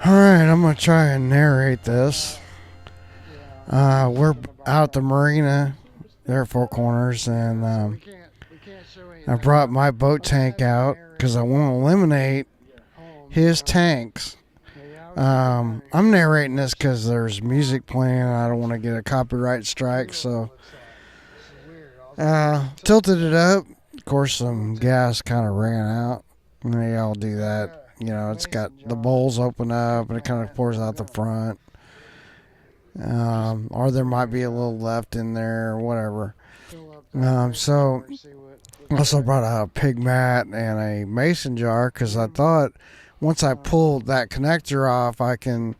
Alright, I'm going to try and narrate this. We're out at the marina there at Four Corners, and I brought my boat tank out because I want to eliminate his tanks. I'm narrating this because there's music playing and I don't want to get a copyright strike, so tilted it up. Of course, some gas kind of ran out. And they all do that. You know, it's got the bowls open up and it kind of pours out the front. Or there might be a little left in there or whatever. So also brought out a pig mat and a mason jar because I thought once I pulled that connector off, I can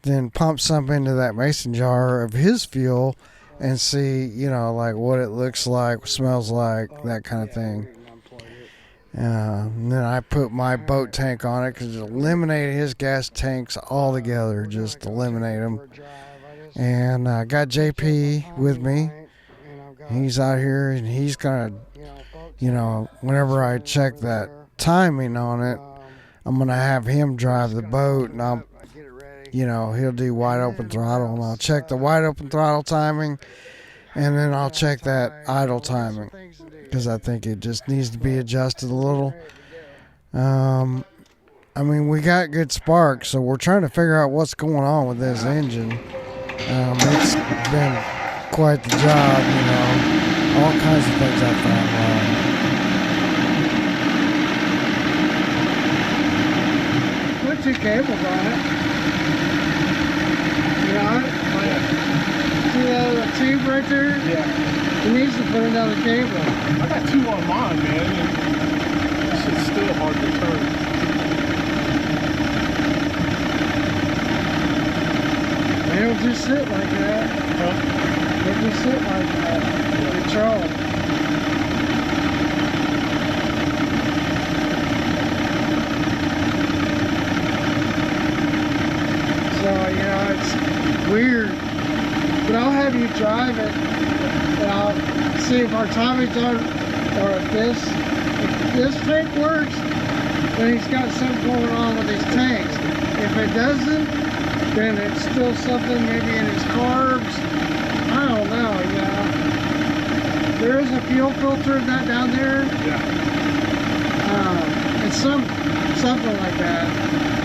then pump some into that mason jar of his fuel and see, you know, like what it looks like, smells like, that kind of thing. And then I put my boat tank on it because it eliminated his gas tanks altogether, just eliminate them. And I got JP with me. He's out here and he's gonna, you know, whenever I check that timing on it, I'm gonna have him drive the boat, and I'll, you know, he'll do wide open throttle, and I'll check the wide open throttle timing, and then I'll check that idle timing because I think it just needs to be adjusted a little. I mean, we got good spark, so we're trying to figure out what's going on with this engine. It's been quite the job, you know, all kinds of things I found wrong. Put two cables on it. You know, like, see that little tube right there? Yeah. It needs to put another cable. I got two on mine, man, and this shit's still hard to turn. They don't just sit like that. Huh? They just sit like that. Control. So, you know, it's weird. But I'll have you drive it, and I'll see if our timing's on, or if this tank works, then he's got something going on with his tanks. If it doesn't, then it's still something maybe in his carbs. I don't know, you know. There is a fuel filter that down there. Yeah. It's something like that.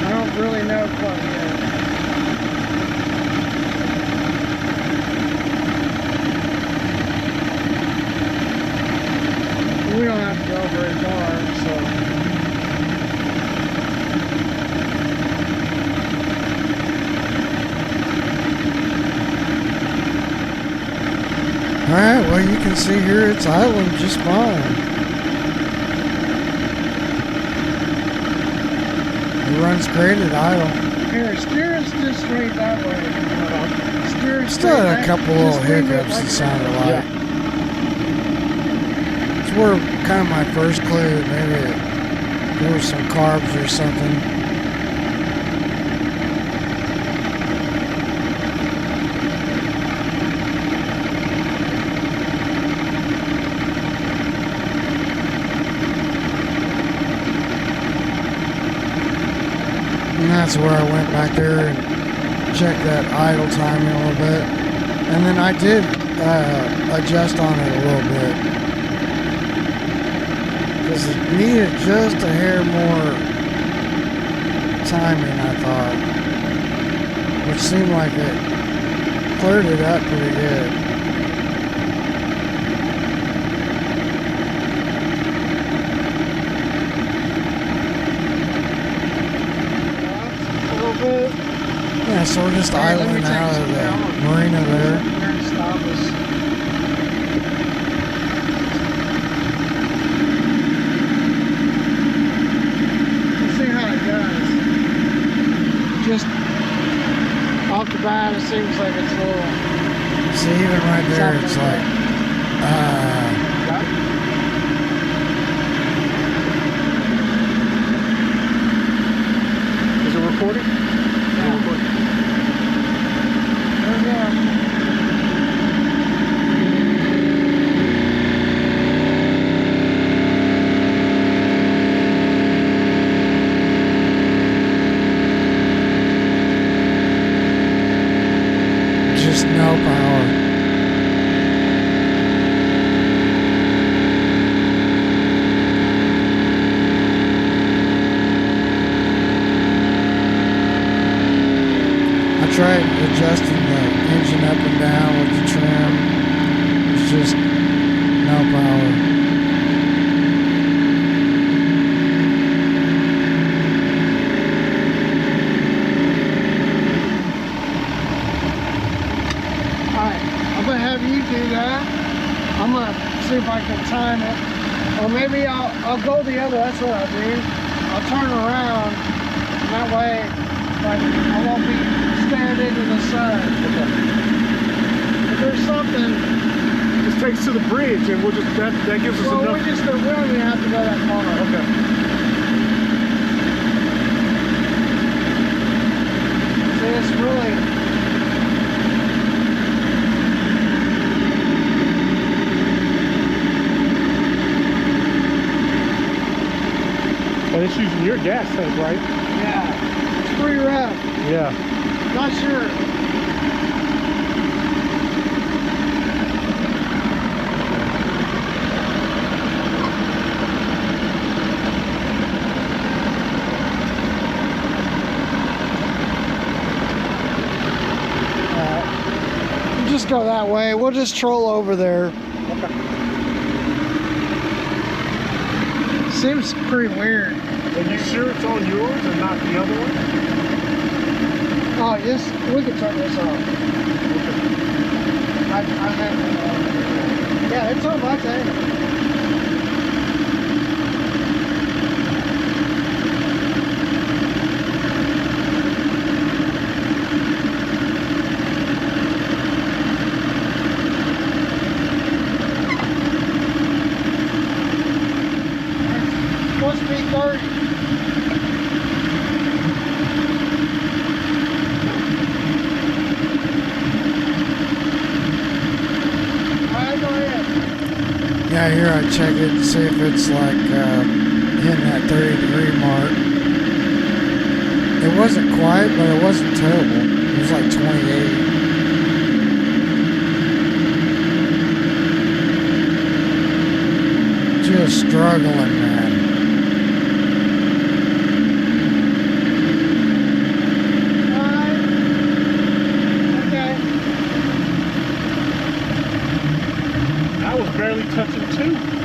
I don't really know quite yet. We don't have to go very far, so. Alright, well, you can see here it's idling just fine. It runs great at idle. Here, steer us just straight that way. Steer us Still straight had a back. couple Just little leave it hiccups like that sounded like. Yeah. It's where kind of my first clue that maybe there was some carbs or something. And that's where I went back there and checked that idle timing a little bit. And then I did adjust on it a little bit. Because it needed just a hair more timing, I thought. Which seemed like it cleared it up pretty good. Yeah, so we're just idling out of the marina there. Stop us. Let's see how it does. Just off the bat, it seems like it's a little. See, even right there, it's like, Is it recording? Yeah. There we go. adjusting the engine up and down with the trim. It's just no power. Alright, I'm gonna have you do that. I'm gonna see if I can time it. Or maybe I'll go the other, that's what I'll do. I'll turn around, and that way like, I won't be staring into the sun. If there's something, Just take us to the bridge and we'll just, that gives us well, enough. we don't even have to go that far. Okay. See, it's really, And it's using your gas tank, right? yeah, it's pretty rough. Yeah. Not sure. Just go that way. We'll just troll over there. Okay. Seems pretty weird. Are you sure it's on yours and not the other one? Oh, yes, we can turn this off. Yeah, it's on my tank. Supposed to be 30. Yeah, here I check it and see if it's like hitting that 30-degree mark. It wasn't quite, but it wasn't terrible. It was like 28. Just struggling, man. I was barely touching 2.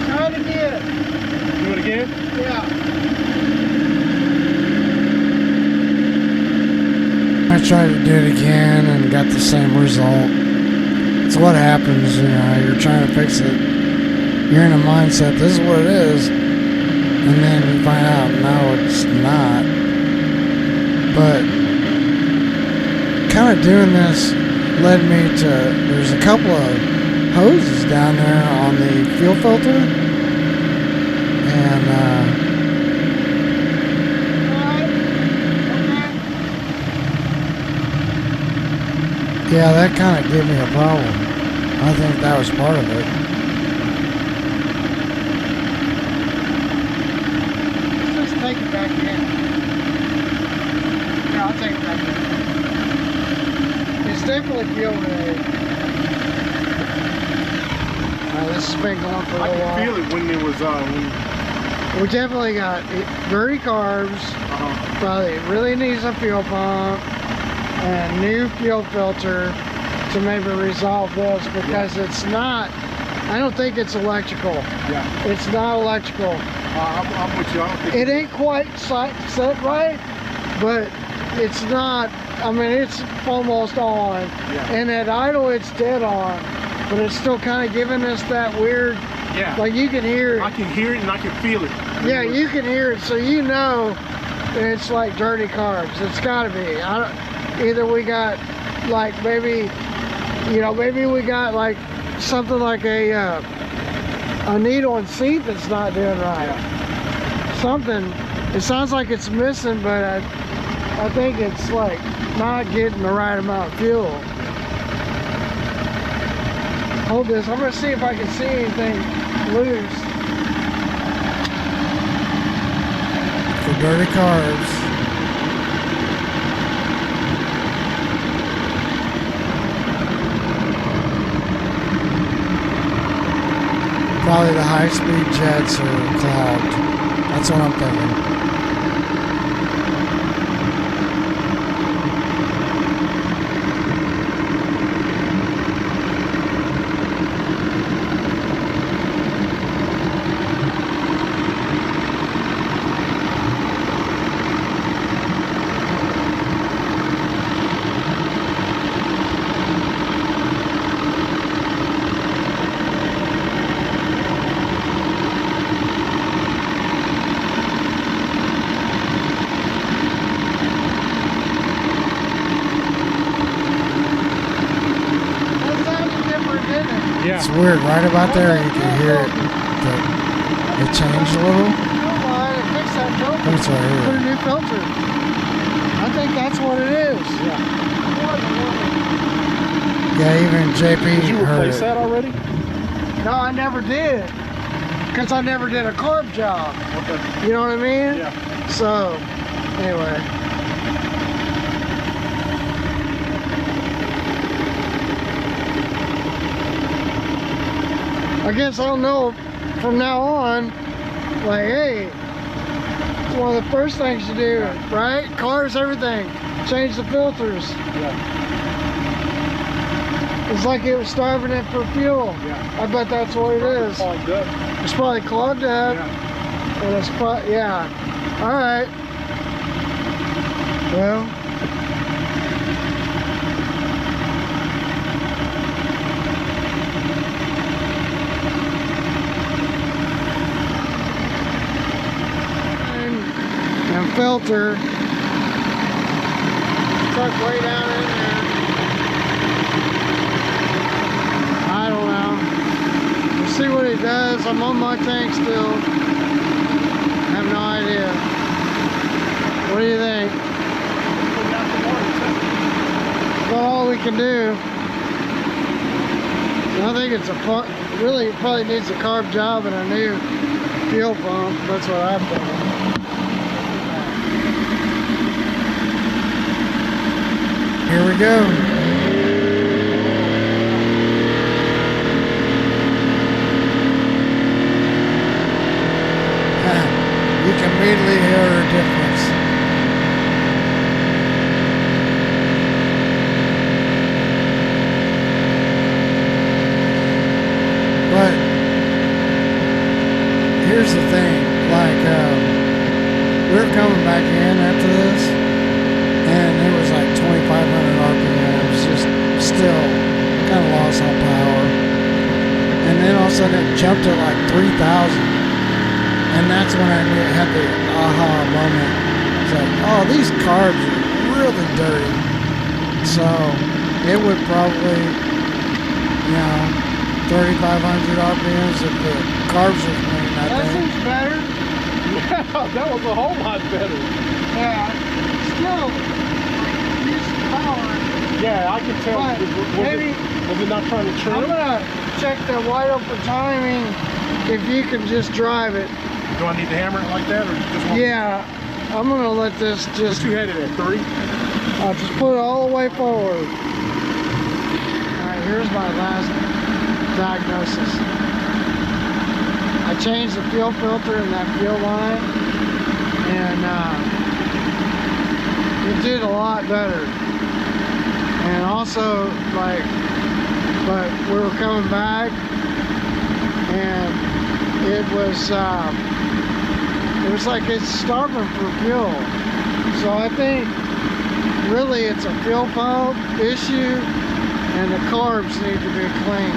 Try it again. Do it again? Yeah. I tried to do it again and got the same result. It's what happens, you know, you're trying to fix it. You're in a mindset, this is what it is. And then you find out, no, it's not. But kind of doing this led me to, there's a couple of hoses down there on the fuel filter. And, yeah, that kind of gave me a problem. I think that was part of it. Let's just take it back in. Yeah, I'll take it back in. It's definitely fuel related. This has been going for a I little can while. feel it when it was We definitely got dirty carbs. Probably really needs a fuel pump and new fuel filter to maybe resolve this, because it's not, I don't think it's electrical. yeah. It's not electrical. I'm with you. I don't think It ain't quite set right, but it's not, I mean, it's almost on. Yeah. And at idle, it's dead on, but it's still kind of giving us that weird, Yeah. like you can hear it. I can hear it and I can feel it. Yeah, you can hear it, so you know it's like dirty carbs. It's gotta be. Either we got like maybe, you know, maybe we got like something like a needle and seat that's not doing right. Yeah. Something. It sounds like it's missing, but I think it's like not getting the right amount of fuel. Hold this. I'm gonna see if I can see anything loose. For dirty carbs. Probably the high-speed jets are clogged. That's what I'm thinking. It's weird, right about there you can hear it. It changed a little. Fix that filter. It's right here. Put a new filter. I think that's what it is. Yeah, even JP Did you heard replace it. that already? No, I never did. Because I never did a carb job. Okay. You know what I mean? Yeah. So, anyway. I guess I'll know from now on, like, hey, it's one of the first things you do, right? Cars, everything. Change the filters. Yeah. It's like it was starving it for fuel. Yeah. I bet that's what it is. Clogged up. It's probably clogged up. Yeah. And it's probably, yeah. All right. Well. And filter. Truck way down in there. I don't know. We'll see what he does. I'm on my tank still. I have no idea. What do you think? About all we can do. I think it's really probably needs a carb job and a new fuel pump. That's what I'm thinking. Here we go. You can immediately hear a difference. But here's the thing, like we're coming back in after this, and it was like 2,500 RPMs, just still kind of lost on power. And then all of a sudden it jumped to like 3,000. And that's when I knew, had the aha moment. It's like, oh, these carbs are really dirty. So it would probably, 3,500 RPMs if the carbs were clean, I That think. seems better. Yeah, that was a whole lot better. Yeah. Still, use power. Yeah, I can tell. But Was it not trying to trim? I'm gonna check the wide open timing if you can just drive it. Do I need to hammer it like that, or you just want? Yeah, I'm gonna let this just. What you had it at 3? I'll just put it all the way forward. Alright, here's my last diagnosis. I changed the fuel filter in that fuel line, and it did a lot better. And also, like, but we were coming back, and it was like it's starving for fuel. So I think really it's a fuel pump issue, and the carbs need to be clean.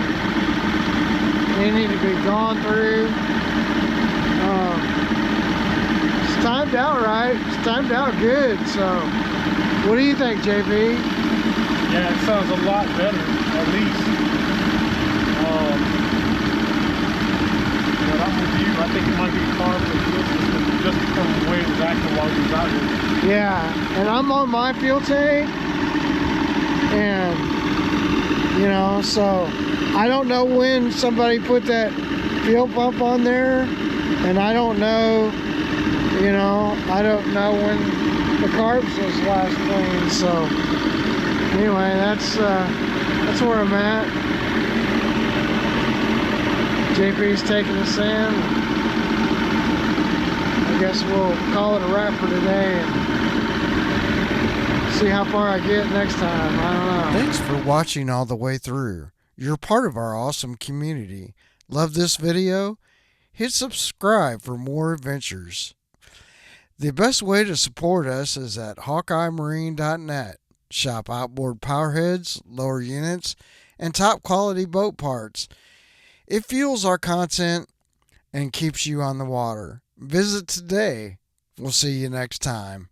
They need to be gone through. It's timed out right. It's timed out good. So what do you think, JP? Yeah, it sounds a lot better, at least. But I'm with you. I think it might be carb for fuel system just from the way it was acting while he was out here. Yeah, and I'm on my fuel tank, and so I don't know when somebody put that fuel pump on there, and I don't know, I don't know when the carbs was last cleaned. So anyway, that's where I'm at. JP's taking us in. I guess we'll call it a wrap for today and see how far I get next time. I don't know. Thanks for watching all the way through. You're part of our awesome community. Love this video? Hit subscribe for more adventures. The best way to support us is at HawkeyeMarine.net. Shop outboard powerheads, lower units, and top quality boat parts. It fuels our content and keeps you on the water. Visit today. We'll see you next time.